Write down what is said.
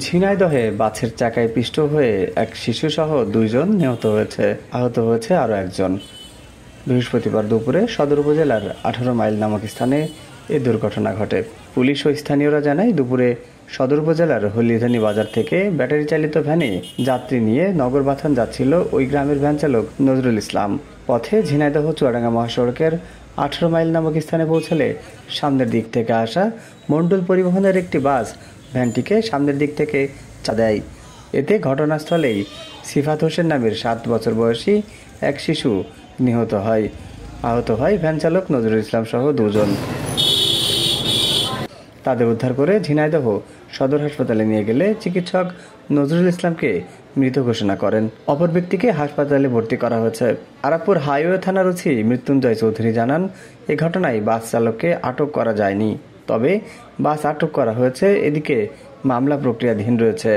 ঝিনাইদহে বাসের চাকায় পিষ্ট হয়ে এক শিশুসহ 2 জন নিহত হয়েছে, আহত হয়েছে আরও একজন। বৃহস্পতিবার দুপুরে সদর উপজেলার 18 মাইল নামক স্থানে এ দুর্ঘটনা ঘটে। পুলিশ ও স্থানীয়রা জানায়, দুপুরে সদর উপজেলার হলিধানি বাজার থেকে ব্যাটারি চালিত ভ্যানে যাত্রী নিয়ে নগরবাথান যাচ্ছিল ওই গ্রামের ভ্যান চালক নজরুল ইসলাম। পথে ঝিনাইদহ চুয়াডাঙ্গা মহাসড়কের 18 মাইল নামক স্থানে পৌঁছলে সামনের দিক থেকে আসা মণ্ডল পরিবহনের একটি বাস ভ্যানটিকে সামনের দিক থেকে চাপা দেয়। এতে ঘটনাস্থলেই সিফাত হোসেন নামের 7 বছর বয়সী এক শিশু নিহত হয়। আহত হয় ভ্যান চালক নজরুল ইসলাম সহ 2 জন। তাদের উদ্ধার করে ঝিনাইদহ সদর হাসপাতালে নিয়ে গেলে চিকিৎসক নজরুল ইসলামকে মৃত ঘোষণা করেন। অপর ব্যক্তিকে হাসপাতালে ভর্তি করা হয়েছে। আরাপুর হাইওয়ে থানার ওসি মৃত্যুঞ্জয় চৌধুরী জানান, এ ঘটনায় বাস চালককে আটক করা যায়নি, তবে বাস আটক করা হয়েছে। এদিকে মামলা প্রক্রিয়াধীন রয়েছে।